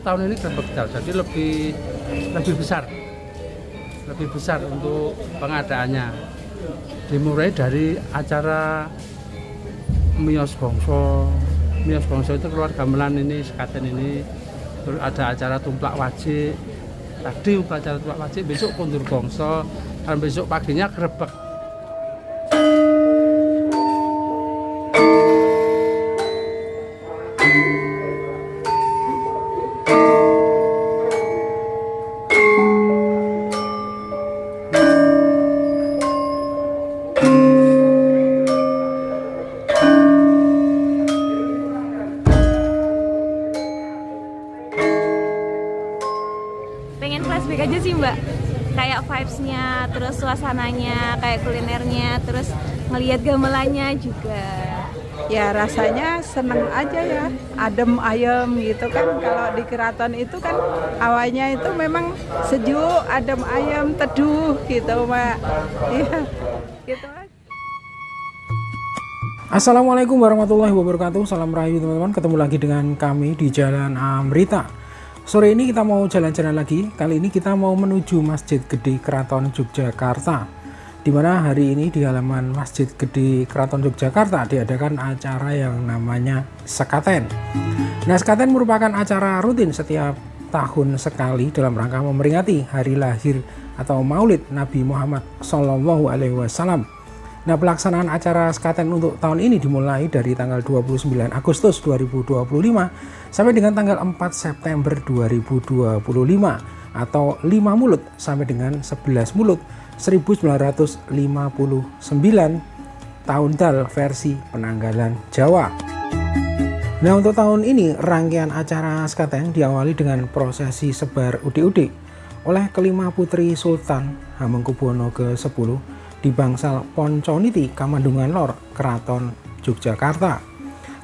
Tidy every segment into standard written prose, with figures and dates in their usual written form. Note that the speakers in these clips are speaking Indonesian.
tahun ini grebek dal, jadi lebih besar untuk pengadaannya. Dimulai dari acara Miyos Bongso itu keluar gamelan ini, sekaten ini, terus ada acara tumplak wajik, tadi upacara tumplak wajik, besok kondur bongso, dan besok paginya grebek. Pengen flashback aja sih Mbak, kayak vibes-nya, terus suasananya, kayak kulinernya, terus ngelihat gamelannya juga. Ya rasanya seneng aja ya, adem ayem gitu kan. Kalau di keraton itu kan awalnya itu memang sejuk, adem ayem, teduh gitu Mbak. Iya, gitu. Assalamualaikum warahmatullahi wabarakatuh. Salam rahayu teman-teman, ketemu lagi dengan kami di Jalan Amrita. Sore ini kita mau jalan-jalan lagi. Kali ini kita mau menuju Masjid Gede Keraton Yogyakarta, di mana hari ini di halaman Masjid Gede Keraton Yogyakarta diadakan acara yang namanya Sekaten. Nah, Sekaten merupakan acara rutin setiap tahun sekali dalam rangka memperingati hari lahir atau Maulid Nabi Muhammad SAW. Nah, pelaksanaan acara Sekaten untuk tahun ini dimulai dari tanggal 29 Agustus 2025 sampai dengan tanggal 4 September 2025 atau 5 Mulut sampai dengan 11 Mulut 1959 tahun Dal versi penanggalan Jawa. Nah, untuk tahun ini rangkaian acara Sekaten diawali dengan prosesi sebar udik-udik oleh kelima putri Sultan Hamengkubuwono ke-10 di bangsal Ponconiti Kamandungan Lor Keraton Yogyakarta.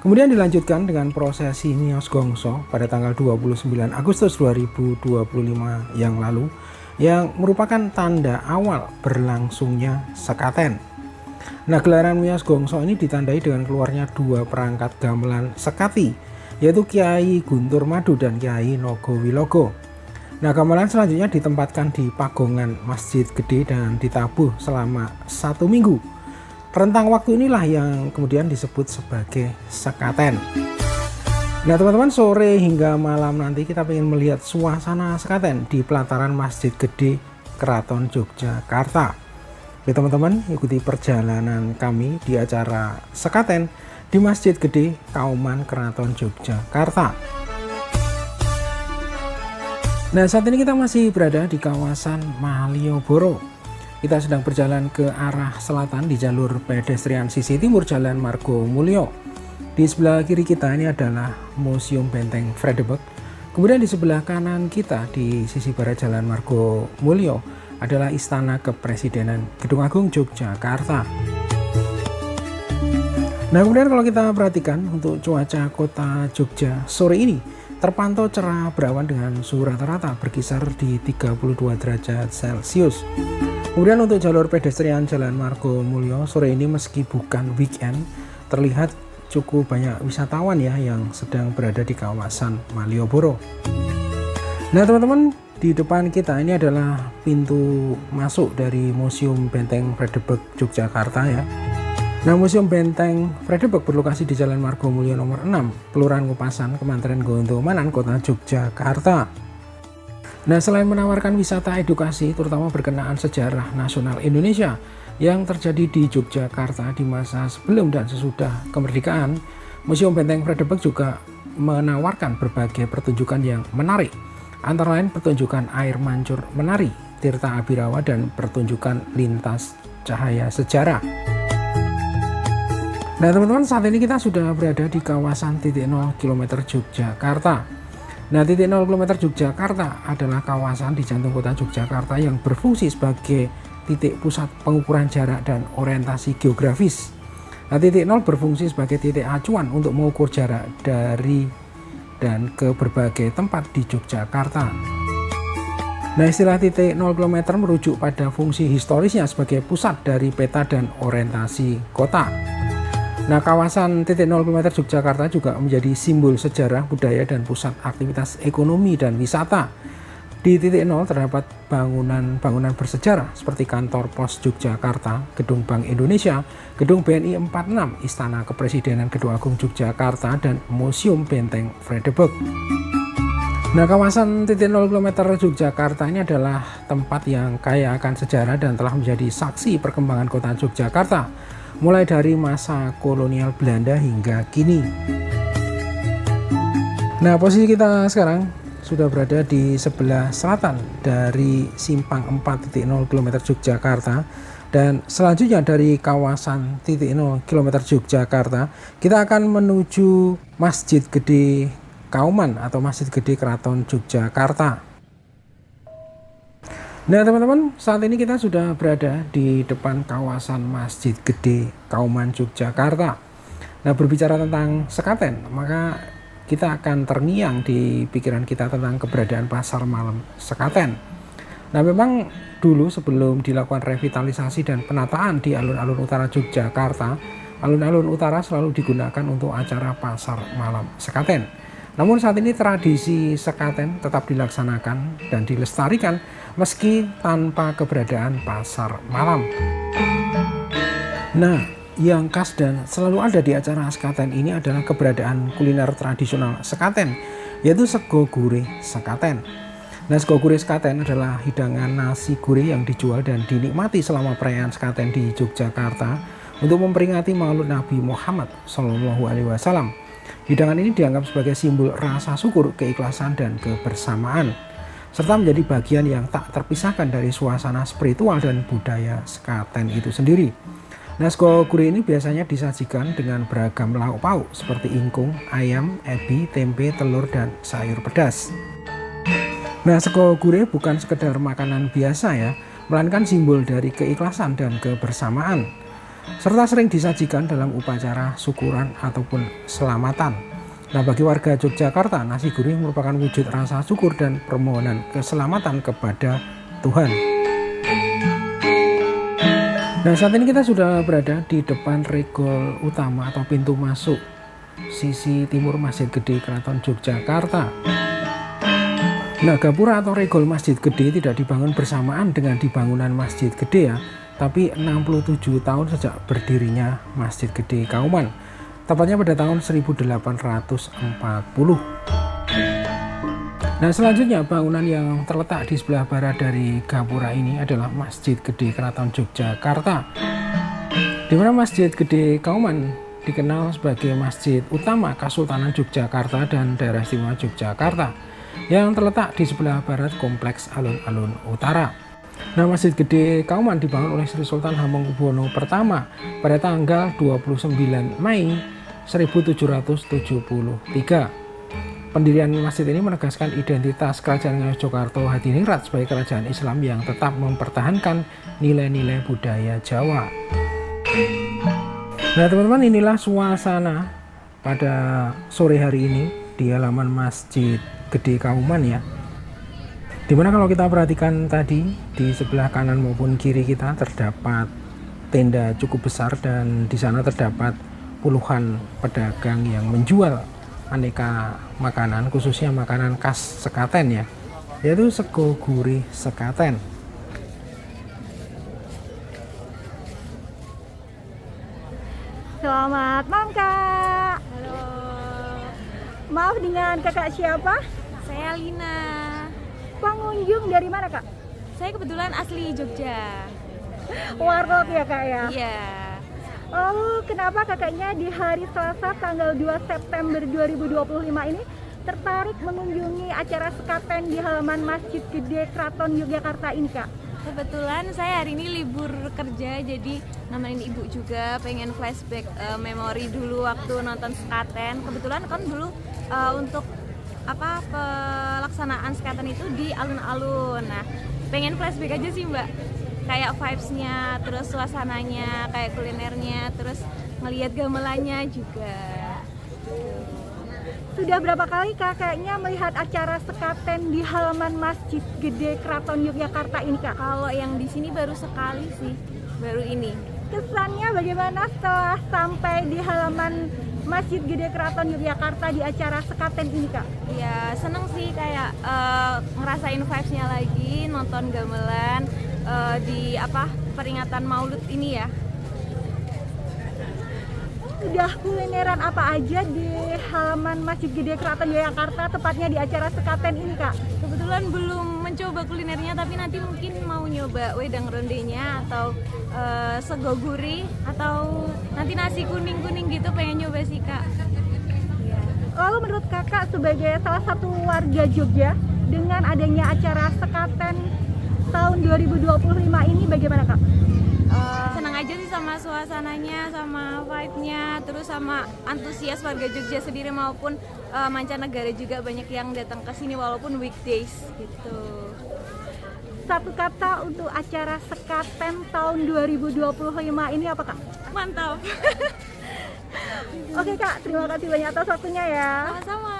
Kemudian dilanjutkan dengan prosesi Miyos Gongso pada tanggal 29 Agustus 2025 yang lalu, yang merupakan tanda awal berlangsungnya Sekaten. Nah, gelaran Miyos Gongso ini ditandai dengan keluarnya dua perangkat gamelan sekati, yaitu Kiai Guntur Madu dan Kiai Nogo Wilogo. Nah, gamelan selanjutnya ditempatkan di pagongan Masjid Gede dan ditabuh selama 1 minggu. Rentang waktu inilah yang kemudian disebut sebagai Sekaten. Nah, teman-teman, sore hingga malam nanti kita ingin melihat suasana Sekaten di pelataran Masjid Gede Keraton Yogyakarta. Oke teman-teman, ikuti perjalanan kami di acara Sekaten di Masjid Gede Kauman Keraton Yogyakarta. Nah, saat ini kita masih berada di kawasan Malioboro. Kita sedang berjalan ke arah selatan di jalur pedestrian sisi timur Jalan Margo Mulyo. Di sebelah kiri kita ini adalah Museum Benteng Vredenburg. Kemudian di sebelah kanan kita di sisi barat Jalan Margo Mulyo adalah Istana Kepresidenan Gedung Agung Yogyakarta. Nah, kemudian kalau kita perhatikan untuk cuaca kota Jogja sore ini terpantau cerah berawan dengan suhu rata-rata berkisar di 32 derajat Celcius. Kemudian untuk jalur pedestrian Jalan Margo Mulyo sore ini meski bukan weekend, terlihat cukup banyak wisatawan ya yang sedang berada di kawasan Malioboro. Nah, teman-teman, di depan kita ini adalah pintu masuk dari Museum Benteng Vredenburg Yogyakarta ya. Nah, Museum Benteng Vredenburg berlokasi di Jalan Margo Mulyo nomor 6, Kelurahan Kupasan, Kemanten Gondomanan, Kota Yogyakarta. Nah, selain menawarkan wisata edukasi terutama berkenaan sejarah nasional Indonesia yang terjadi di Yogyakarta di masa sebelum dan sesudah kemerdekaan, Museum Benteng Vredenburg juga menawarkan berbagai pertunjukan yang menarik, antara lain pertunjukan air mancur menari, Tirta Abirawa, dan pertunjukan lintas cahaya sejarah. Nah, teman-teman, saat ini kita sudah berada di kawasan titik 0 km Yogyakarta. Nah, titik 0 km Yogyakarta adalah kawasan di jantung kota Yogyakarta yang berfungsi sebagai titik pusat pengukuran jarak dan orientasi geografis. Nah, titik 0 berfungsi sebagai titik acuan untuk mengukur jarak dari dan ke berbagai tempat di Yogyakarta. Nah, istilah titik 0 km merujuk pada fungsi historisnya sebagai pusat dari peta dan orientasi kota. Nah, kawasan titik 0 km Yogyakarta juga menjadi simbol sejarah, budaya, dan pusat aktivitas ekonomi dan wisata. Di titik 0 terdapat bangunan bersejarah seperti kantor pos Yogyakarta, gedung Bank Indonesia, gedung BNI 46, Istana Kepresidenan Kedua Agung Yogyakarta, dan Museum Benteng Vredenburg. Nah, kawasan titik 0 km Yogyakarta ini adalah tempat yang kaya akan sejarah dan telah menjadi saksi perkembangan kota Yogyakarta, mulai dari masa kolonial Belanda hingga kini. Nah, posisi kita sekarang sudah berada di sebelah selatan dari simpang 4.0 km Yogyakarta, dan selanjutnya dari kawasan titik 0 km Yogyakarta kita akan menuju Masjid Gede Kauman atau Masjid Gede Keraton Yogyakarta. Nah teman-teman, saat ini kita sudah berada di depan kawasan Masjid Gede Kauman Yogyakarta. Nah, berbicara tentang sekaten, maka kita akan terngiang di pikiran kita tentang keberadaan pasar malam sekaten. Nah, memang dulu sebelum dilakukan revitalisasi dan penataan di alun-alun utara Yogyakarta, alun-alun utara selalu digunakan untuk acara pasar malam sekaten. Namun saat ini tradisi sekaten tetap dilaksanakan dan dilestarikan meski tanpa keberadaan pasar malam. Nah, yang khas dan selalu ada di acara sekaten ini adalah keberadaan kuliner tradisional sekaten, yaitu sego gurih sekaten. Nah, sego gurih sekaten adalah hidangan nasi gurih yang dijual dan dinikmati selama perayaan sekaten di Yogyakarta untuk memperingati Maulid Nabi Muhammad SAW. Hidangan ini dianggap sebagai simbol rasa syukur, keikhlasan, dan kebersamaan, serta menjadi bagian yang tak terpisahkan dari suasana spiritual dan budaya sekaten itu sendiri. Nah, sego gurih ini biasanya disajikan dengan beragam lauk pauk seperti ingkung, ayam, ebi, tempe, telur, dan sayur pedas. Nah, sego gurih bukan sekedar makanan biasa ya, melainkan simbol dari keikhlasan dan kebersamaan, serta sering disajikan dalam upacara syukuran ataupun selamatan. Nah, bagi warga Yogyakarta, nasi gurih merupakan wujud rasa syukur dan permohonan keselamatan kepada Tuhan. Nah, saat ini kita sudah berada di depan regol utama atau pintu masuk sisi timur Masjid Gede Keraton Yogyakarta. Nah, gapura atau regol Masjid Gede tidak dibangun bersamaan dengan dibangunan Masjid Gede ya, tapi 67 tahun sejak berdirinya Masjid Gede Kauman, tepatnya pada tahun 1840. Nah, selanjutnya bangunan yang terletak di sebelah barat dari gapura ini adalah Masjid Gede Keraton Yogyakarta, di mana Masjid Gede Kauman dikenal sebagai masjid utama Kesultanan Yogyakarta dan Daerah Istimewa Yogyakarta yang terletak di sebelah barat kompleks alun-alun utara. Nah, Masjid Gede Kauman dibangun oleh Sri Sultan Hamengkubuwono pertama pada tanggal 29 Mei 1773. Pendirian masjid ini menegaskan identitas Kerajaan Ngayogyakarta Hadiningrat sebagai kerajaan Islam yang tetap mempertahankan nilai-nilai budaya Jawa. Nah teman-teman, inilah suasana pada sore hari ini di halaman Masjid Gede Kauman ya. Dimana kalau kita perhatikan tadi di sebelah kanan maupun kiri kita terdapat tenda cukup besar, dan di sana terdapat puluhan pedagang yang menjual aneka makanan, khususnya makanan khas sekaten ya, yaitu sego gurih sekaten. Selamat malam Kak. Halo, Maaf, dengan Kakak siapa? saya Lina. Pengunjung dari mana Kak? Saya kebetulan asli Jogja. Warkop ya Kak ya? Iya. Lalu kenapa kakaknya di hari Selasa tanggal 2 September 2025 ini tertarik mengunjungi acara sekaten di halaman Masjid Gede Keraton Yogyakarta ini Kak? Kebetulan saya hari ini libur kerja, jadi nemenin ibu juga, pengen flashback memori dulu waktu nonton sekaten. Kebetulan kan dulu untuk pelaksanaan sekaten itu di alun-alun. Nah, pengen flashback aja sih Mbak, kayak vibes-nya, terus suasananya, kayak kulinernya, terus ngelihat gamelannya juga. Sudah berapa kali kakaknya melihat acara sekaten di halaman Masjid Gede Keraton Yogyakarta ini Kak? Kalau yang di sini baru sekali sih, baru ini. kesannya bagaimana setelah sampai di halaman Masjid Gede Keraton Yogyakarta di acara sekaten ini, Kak? Ya seneng sih, kayak ngerasain vibes-nya lagi, nonton gamelan di peringatan Maulud ini ya. Udah kulineran apa aja di halaman Masjid Gede Keraton Yogyakarta, tepatnya di acara sekaten ini, Kak? Kebetulan belum mencoba kulinernya, tapi nanti mungkin mau nyoba wedang rondenya atau sego gurih atau nanti nasi kuning-kuning gitu, pengen nyoba sih, Kak. Ya. Lalu menurut Kakak sebagai salah satu warga Jogja, dengan adanya acara sekaten tahun 2025 ini bagaimana, Kak? Senang aja sih sama suasananya, sama vibe-nya, terus sama antusias warga Jogja sendiri maupun mancanegara juga banyak yang datang ke sini walaupun weekdays gitu. Satu kata untuk acara sekaten tahun 2025 ini apa, Kak? Mantap. Oke, Kak, terima kasih banyak atas waktunya ya. Sama-sama.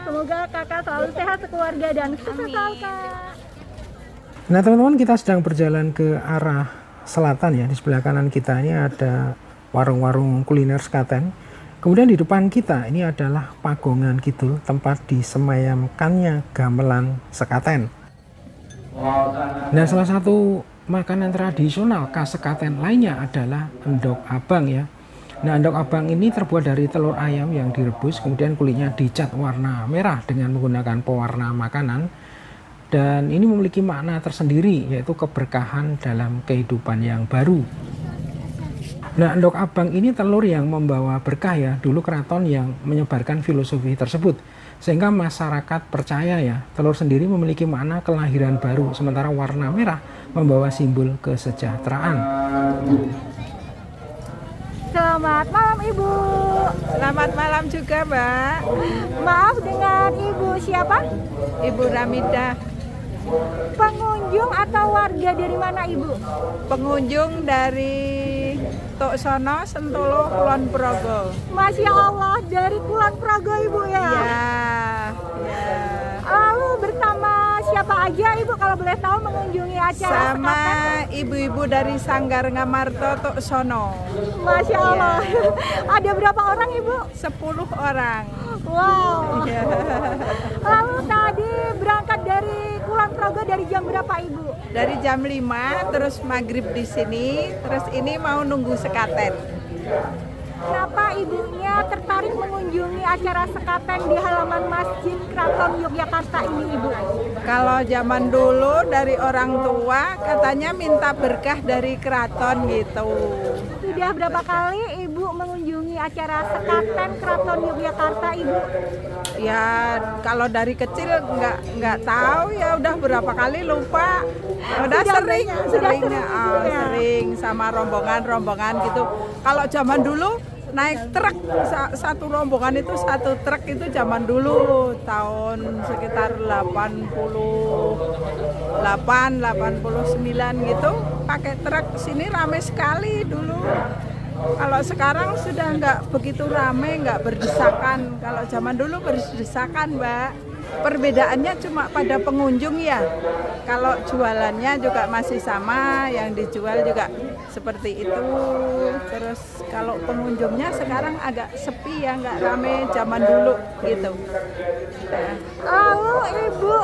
Semoga Kakak selalu sehat sekeluarga dan sukses Amin. selalu, Kak. Nah teman-teman, kita sedang berjalan ke arah selatan ya. Di sebelah kanan kita ini ada warung-warung kuliner sekaten. Kemudian di depan kita ini adalah Pagongan Kidul, tempat disemayamkannya gamelan sekaten. Nah salah satu makanan tradisional khas sekaten lainnya adalah endog abang ya. Nah endog abang ini terbuat dari telur ayam yang direbus, kemudian kulitnya dicat warna merah dengan menggunakan pewarna makanan. Dan ini memiliki makna tersendiri, yaitu keberkahan dalam kehidupan yang baru. Nah endog abang ini telur yang membawa berkah ya, dulu keraton yang menyebarkan filosofi tersebut. Sehingga masyarakat percaya ya, telur sendiri memiliki makna kelahiran baru, sementara warna merah membawa simbol kesejahteraan. Selamat malam, Ibu. Selamat malam juga, Mbak. Maaf, dengan Ibu siapa? Ibu Ramidah. Pengunjung atau warga dari mana, Ibu? Pengunjung dari Tok Sono, Sentolo, Kulon Progo. Masya Allah, dari Kulon Progo, Ibu ya? Ya. Lalu bersama siapa aja, Ibu, kalau boleh tahu mengunjungi acara Sama sekaten? ibu-ibu dari Sanggar Ngamarto, Tok Sono. Masya Allah. Ada berapa orang, Ibu? 10 orang. Wow. Ya. Lalu tadi berangkat dari Kulon Progo dari jam berapa, Ibu? Dari jam 5, terus maghrib di sini, terus ini mau nunggu sekaten. Kenapa ibunya tertarik mengunjungi acara sekaten di halaman Masjid Keraton Yogyakarta ini, Ibu? Kalau zaman dulu dari orang tua katanya minta berkah dari keraton gitu. Sudah berapa kali Ibu mengunjungi acara sekaten Keraton Yogyakarta, Ibu? Ya kalau dari kecil nggak tahu ya, udah berapa kali lupa. Udah sering sering sama rombongan gitu. Kalau zaman dulu naik truk satu rombongan itu satu truk itu zaman dulu tahun sekitar 89 gitu pakai truk. Sini rame sekali dulu. Kalau sekarang sudah nggak begitu rame, nggak berdesakan. Kalau zaman dulu berdesakan, Mbak. Perbedaannya cuma pada pengunjung ya. Kalau jualannya juga masih sama, yang dijual juga seperti itu. Terus kalau pengunjungnya sekarang agak sepi ya, nggak rame zaman dulu gitu. Lalu Ibu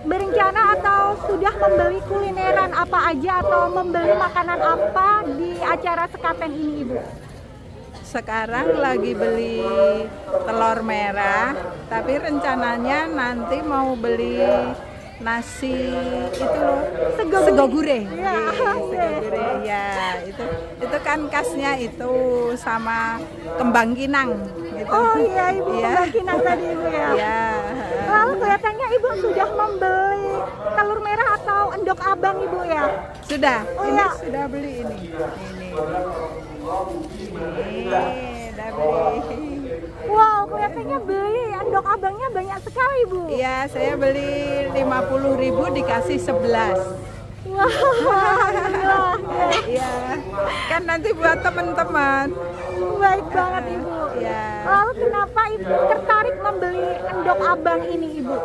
berencana atau sudah membeli kulineran apa aja atau membeli makanan apa di acara sekaten ini, Ibu? Sekarang lagi beli telur merah, tapi rencananya nanti mau beli nasi itu loh, sego gurih. Ya, Sego gurih ya, itu kan khasnya itu sama kembang kinang gitu. Oh iya, Ibu, Iya. kembang kinang tadi, Ibu ya. Ya. Lalu kelihatannya Ibu sudah membeli telur merah atau endog abang, Ibu ya? Sudah, Oh, ini ya. sudah beli ini. Ini udah beli. Wow, kelihatannya beli endog abangnya banyak sekali, Bu. Iya, saya beli 50.000 dikasih 11. Wah, alhamdulillah. Iya, kan nanti buat teman-teman. Baik banget, Ibu. Ya. Lalu kenapa Ibu tertarik membeli endog abang ini, Ibu?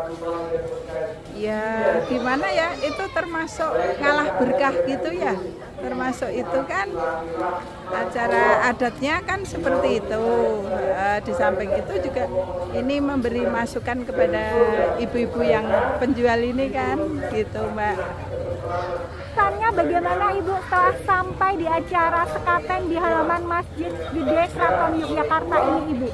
Ya, gimana ya? Itu termasuk ngalah berkah gitu ya. termasuk itu kan acara adatnya kan seperti itu. Di samping itu juga ini memberi masukan kepada ibu-ibu yang penjual ini kan gitu Mbak. Kesannya bagaimana Ibu setelah sampai di acara sekaten di halaman Masjid Gede Keraton Yogyakarta ini Ibu?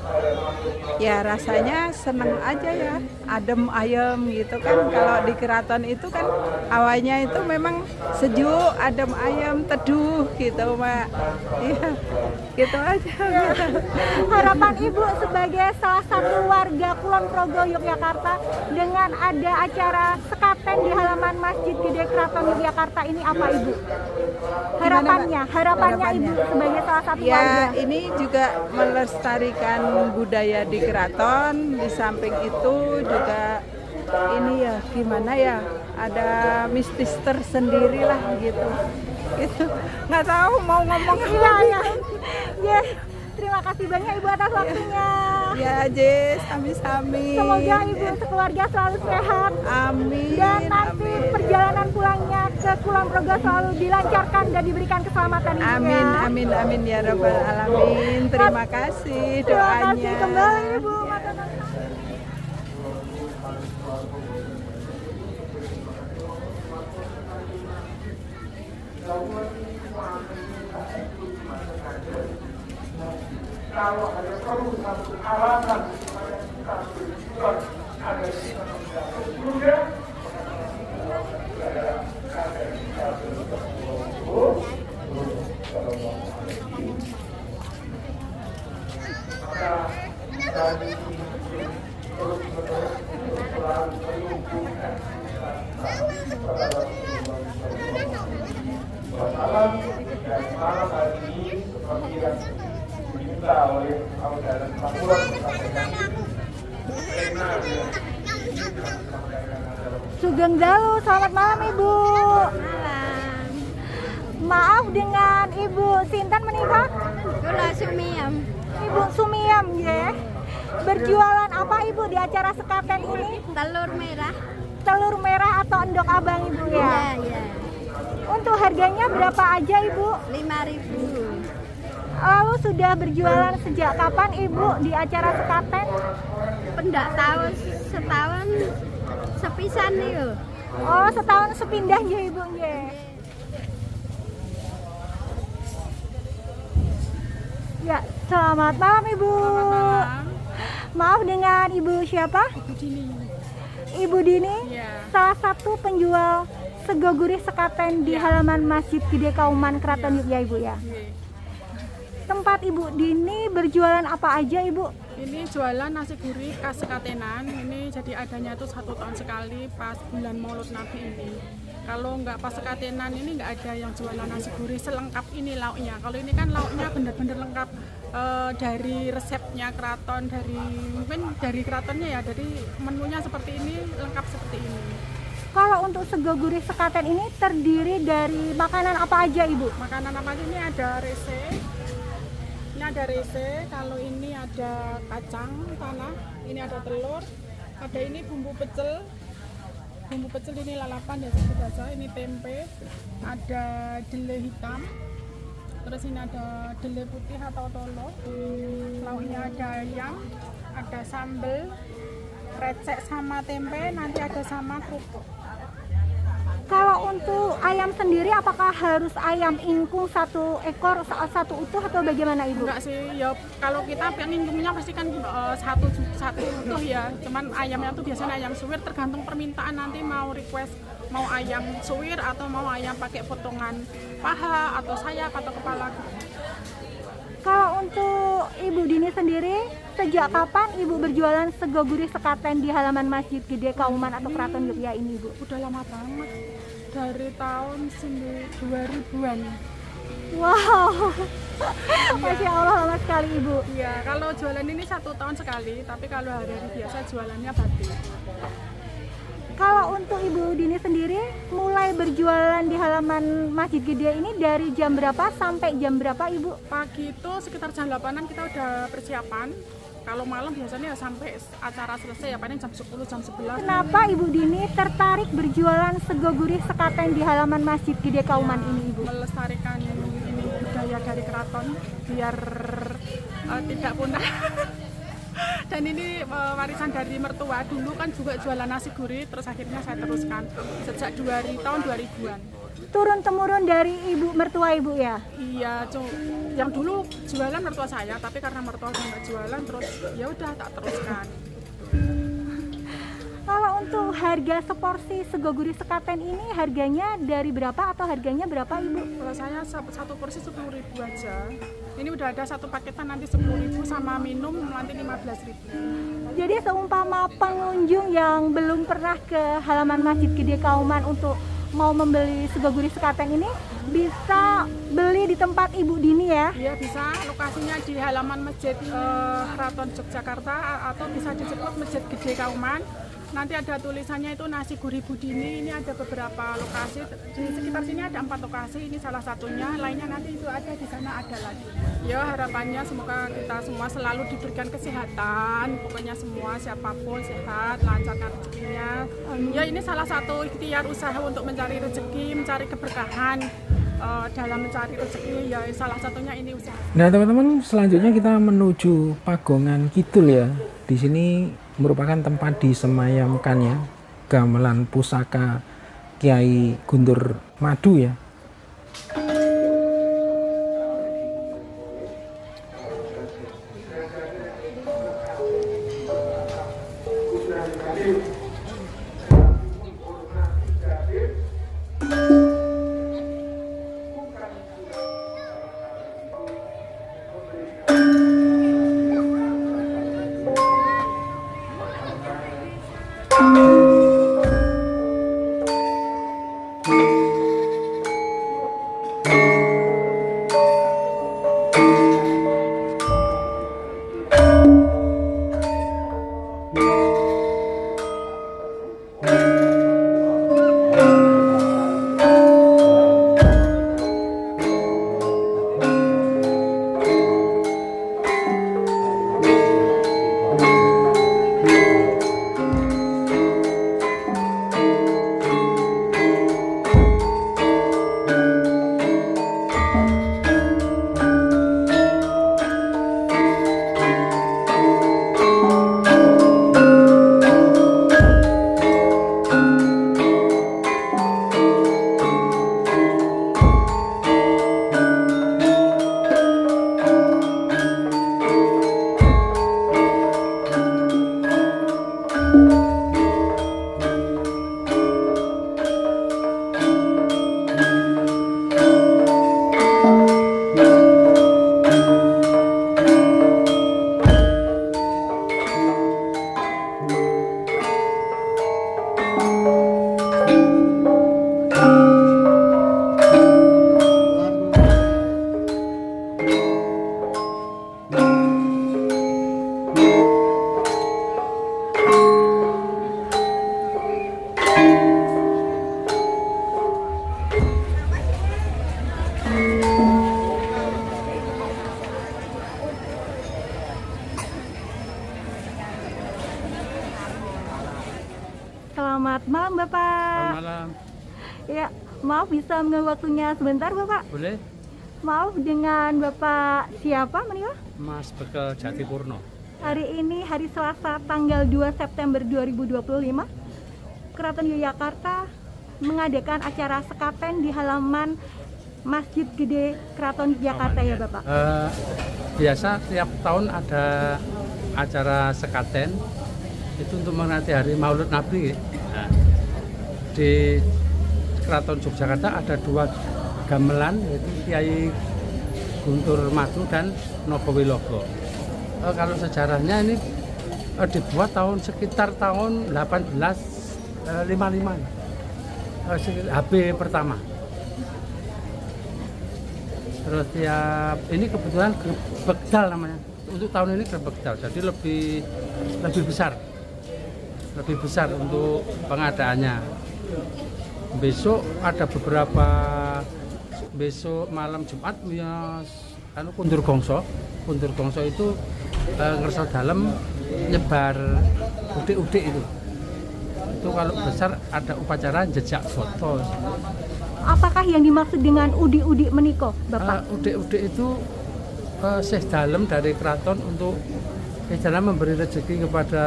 Ya rasanya seneng aja ya, adem ayem gitu kan. Kalau di keraton itu kan awalnya itu memang sejuk, adem ayem, teduh gitu Mbak. Iya, gitu aja. Harapan Ibu sebagai salah satu warga Kulon Progo Yogyakarta dengan ada acara sekaten di halaman Masjid Gede Keraton Yogyakarta ini apa Ibu? Harapannya Ibu sebagai salah satu Ya warga. ini juga melestarikan budaya di keraton. Di samping itu juga ini ya gimana ya, ada mistis tersendiri lah gitu. Gitu. Nggak tahu mau ngomong apa. Iya. Ya, terima kasih banyak Ibu atas waktunya. Ya Jess, sami-sami. Semoga Ibu sekeluarga selalu sehat. Amin. Dan nanti Amin. perjalanan pulangnya ke Kulon Progo selalu dilancarkan dan diberikan keselamatan Ibu Amin, ya. amin, amin ya Rabbal Alamin. Terima kasih Terima doanya. kasih kembali Ibu. Makanan. Sugeng Dalu, selamat malam Ibu. Malam. Maaf dengan Ibu Sinten menikah? Kula Sumiam. Ibu Sumiam ya. Berjualan apa Ibu di acara sekaten ini? Telur merah. Telur merah atau endok abang Ibu ya? Iya. Untuk harganya berapa aja Ibu? 5.000. Lalu sudah berjualan sejak kapan Ibu di acara sekaten? Pendak tahun setahun sepisan nih. Oh, setahun sepindah ya Ibu ya. Ya, selamat malam Ibu. Maaf dengan Ibu siapa? Ibu Dini. Ibu Dini, Iya. salah satu penjual sego gurih sekaten di halaman Masjid Gede Kauman Keraton Yogyakarta Ibu ya. Nggih. Tempat Ibu Dini berjualan apa aja Ibu? Ini jualan nasi gurih khas sekatenan. Ini jadi adanya tuh 1 tahun sekali pas bulan Maulud Nabi ini. Kalau nggak pas sekatenan ini nggak ada yang jualan nasi gurih selengkap ini lauknya. Kalau ini kan lauknya bener-bener lengkap, dari resepnya keraton, mungkin dari keratonnya ya, dari menunya seperti ini, lengkap seperti ini. Kalau untuk sego gurih sekaten ini terdiri dari makanan apa aja Ibu? Makanan apa aja? Ini ada rese. Ini ada rese, kalau ini ada kacang tanah, ini ada telur, ada ini bumbu pecel. Bumbu pecel ini lalapan ya seperti biasa, ini tempe, ada dele hitam, terus ini ada dele putih atau tolo, lauknya ada ayam, ada sambal, recek sama tempe, nanti ada sama kerupuk. Kalau untuk ayam sendiri apakah harus ayam ingkung 1 ekor, 1 utuh atau bagaimana Ibu? Enggak sih, ya kalau kita pengen ingkungnya pasti kan satu utuh ya. Cuman ayamnya tuh biasanya ayam suwir, tergantung permintaan, nanti mau request mau ayam suwir atau mau ayam pakai potongan paha atau sayap atau kepala. Kalau untuk Ibu Dini sendiri, sejak kapan Ibu berjualan sego gurih sekaten di halaman Masjid Gede Kauman atau Keraton Yogyakarta ini Ibu? Udah lama banget, dari tahun 2000-an. Wow, Masya Allah lama sekali Ibu. Iya, kalau jualan ini 1 tahun sekali, tapi kalau hari-hari biasa jualannya batik. Kalau untuk Ibu Dini sendiri, mulai berjualan di halaman Masjid Gede ini dari jam berapa sampai jam berapa Ibu? Pagi itu sekitar jam 8-an kita udah persiapan. Kalau malam biasanya sampai acara selesai ya paling jam 10, jam 11. Kenapa Ibu Dini tertarik berjualan sego gurih sekaten di halaman Masjid Gede Kauman ini, Ibu? Melestarikan budaya dari keraton biar tidak punah. Dan ini warisan dari mertua, dulu kan juga jualan nasi gurih, terus akhirnya saya teruskan sejak tahun 2000-an. Turun-temurun dari ibu mertua Ibu ya? Iya, yang dulu jualan mertua saya, tapi karena mertua udah nggak jualan, terus ya udah tak teruskan. Kalau untuk harga seporsi sego gurih sekaten ini harganya dari berapa atau harganya berapa, Ibu? Kalau saya satu porsi 10.000 aja. Ini udah ada satu paketan nanti 10.000 sama minum nanti 15.000. Jadi seumpama pengunjung yang belum pernah ke halaman Masjid Gede Kauman untuk mau membeli sego gurih sekaten ini bisa beli di tempat Ibu Dini ya? Iya bisa, lokasinya di halaman Masjid Keraton Yogyakarta atau bisa disebut Masjid Gede Kauman. Nanti ada tulisannya itu nasi gurih Bu Dini. Ini ada beberapa lokasi di sekitar sini, ada 4 lokasi. Ini salah satunya, lainnya nanti itu ada di sana ada lagi. Ya harapannya semoga kita semua selalu diberikan kesehatan. Pokoknya semua siapapun sehat, lancarkan rezekinya. Ya ini salah satu ikhtiar usaha untuk mencari rezeki, mencari keberkahan dalam mencari rezeki. Ya salah satunya ini usaha. Nah teman-teman, selanjutnya kita menuju Pagongan Kidul ya. Di sini merupakan tempat disemayamkannya gamelan pusaka Kiai Guntur Madu ya. Selamat malam Bapak. Selamat malam. Ya, maaf bisa mengambil waktunya sebentar Bapak. Boleh? Maaf, dengan Bapak siapa menikah? Mas Bekel Jatipurno. Hari ini hari Selasa tanggal 2 September 2025 Keraton Yogyakarta mengadakan acara sekaten di halaman Masjid Gede Keraton Yogyakarta ya Bapak? Biasa tiap tahun ada acara sekaten itu untuk menanti hari Maulid Nabi. Nah, di Keraton Yogyakarta ada 2 gamelan, yaitu Kiai Guntur Madu dan Nogowilogo. Kalau sejarahnya ini dibuat sekitar tahun 1855, HB pertama. Terus tiap ini kebetulan Bekdal namanya. Untuk tahun ini Bekdal, jadi lebih besar untuk pengadaannya. Besok ada beberapa, besok malam Jumat kan kundur gongso itu ngerso dalam nyebar udik-udik itu kalau besar ada upacara jejak foto. Apakah yang dimaksud dengan udi-udi meniko, Bapak? Udik-udik itu seh dalem dari keraton untuk istilahnya memberi rezeki kepada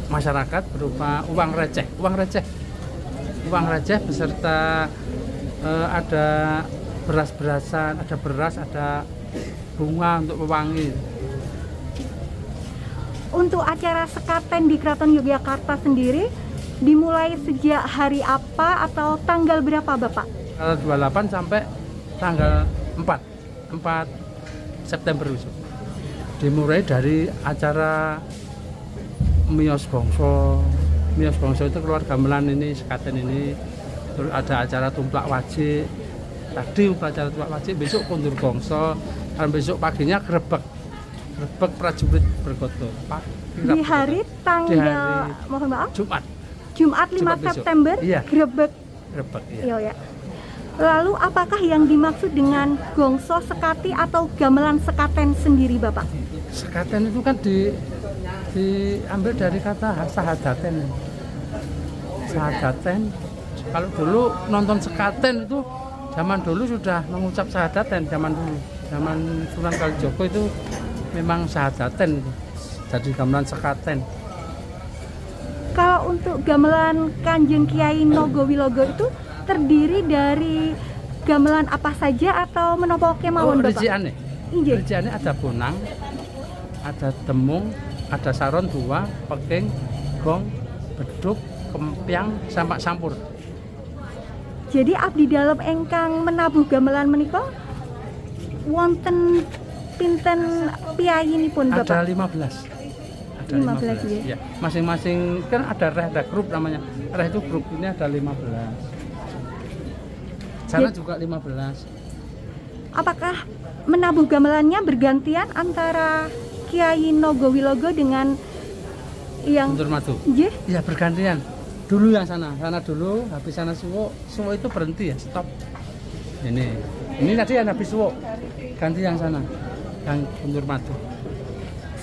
masyarakat berupa uang receh beserta ada beras-berasan, ada beras, ada bunga untuk pewangi. Untuk acara sekaten di Keraton Yogyakarta sendiri dimulai sejak hari apa atau tanggal berapa, Bapak? Tanggal 28 sampai tanggal 4 September besok. Dimulai dari acara Miyos Bangsa itu keluar gamelan ini, sekaten ini. Terus ada acara tumplak wajik. Tadi upacara tumplak wajik, besok kundur bangsa, dan besok paginya grebek prajurit bergoto. Di hari tanggal mohon maaf Jumat 5 September iya. grebek iya. Lalu apakah yang dimaksud dengan gongso sekati atau gamelan sekaten sendiri, Bapak? Sekaten itu kan diambil dari kata sahadaten. Kalau dulu nonton sekaten itu zaman dulu sudah mengucap sahadaten, zaman Sunan Kalijogo itu memang sahadaten itu. Jadi gamelan sekaten. Kalau untuk gamelan Kanjeng Kiai Nogowilogo itu terdiri dari gamelan apa saja atau menopo kemawon, Bapak? Rinciannya ada bonang, ada demung, ada saron dua, peking, gong, beduk, kempiang, sampak sampur. Jadi abdi dalam engkang menabuh gamelan menika wonten pinten piyayinipun, Bapak? Ada 15. 15 ya. Masing-masing kan ada grup namanya. Reh itu grup, ini ada 15. Sana juga 15. Apakah menabuh gamelannya bergantian antara Kiai Nogowilogo dengan yang Guntur Madu? Iya, bergantian. Dulu yang sana dulu, habis sana suwo itu berhenti ya, stop. Ini tadi yang habis suwo, ganti yang sana, yang Guntur Madu.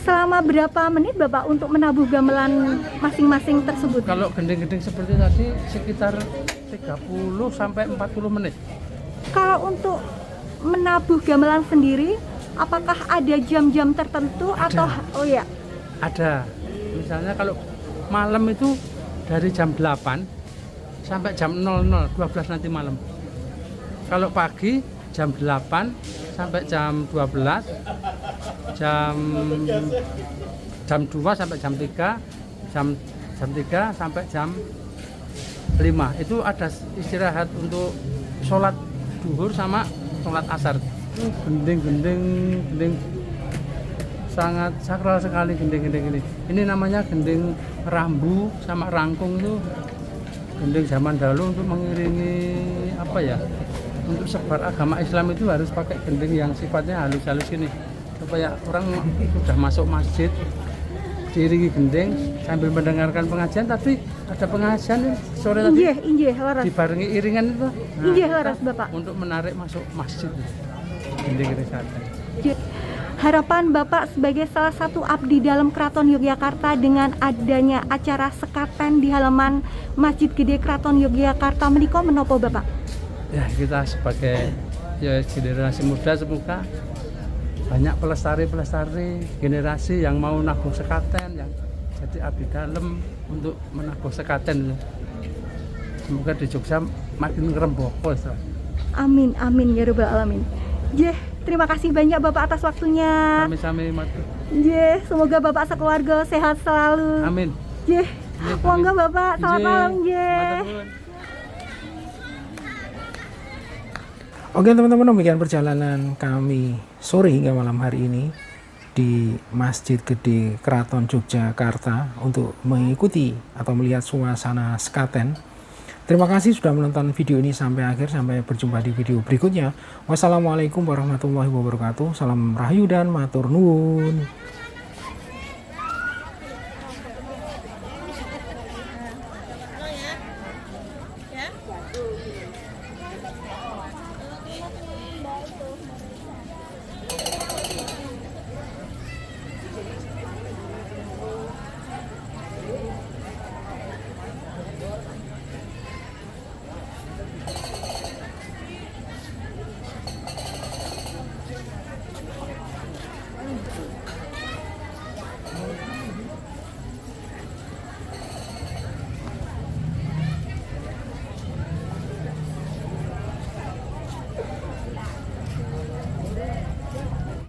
Selama berapa menit Bapak untuk menabuh gamelan masing-masing tersebut? Kalau gending-gending seperti tadi sekitar 30 sampai 40 menit. Kalau untuk menabuh gamelan sendiri, apakah ada jam-jam tertentu atau Ada. Misalnya kalau malam itu dari jam 8 sampai jam 00, 12 nanti malam. Kalau pagi jam 8 sampai jam 12, jam 2 sampai jam 3, jam 3 sampai jam 5. Itu ada istirahat untuk sholat duhur sama sholat asar. Gending sangat sakral sekali gending ini. Ini namanya gending rambu sama rangkung itu. Gending zaman dahulu untuk mengiringi untuk sebar agama Islam itu harus pakai gending yang sifatnya halus-halus ini, supaya orang sudah masuk masjid diiringi gending sambil mendengarkan pengajian. Tapi ada pengajian sore tadi dibarengi iringan itu. Laras, Bapak. Untuk menarik masuk masjid gending sekaten. Harapan Bapak sebagai salah satu abdi dalam Keraton Yogyakarta dengan adanya acara sekaten di halaman Masjid Gede Keraton Yogyakarta menika menapa, Bapak? Ya, kita sebagai generasi muda semoga banyak pelestari generasi yang mau nabuh sekaten, yang jadi abdi dalam untuk menabuh sekaten. Semoga di Jogja makin ngerembaka. Amin ya rabbal alamin. Terima kasih banyak Bapak atas waktunya. Sami-sami, semoga Bapak sekeluarga sehat selalu. Amin. Monggo Bapak, selamat malam. Oke teman-teman, demikian perjalanan kami sore hingga malam hari ini di Masjid Gede Keraton Yogyakarta untuk mengikuti atau melihat suasana sekaten. Terima kasih sudah menonton video ini sampai akhir. Sampai berjumpa di video berikutnya. Wassalamualaikum warahmatullahi wabarakatuh. Salam rahayu dan matur nuwun.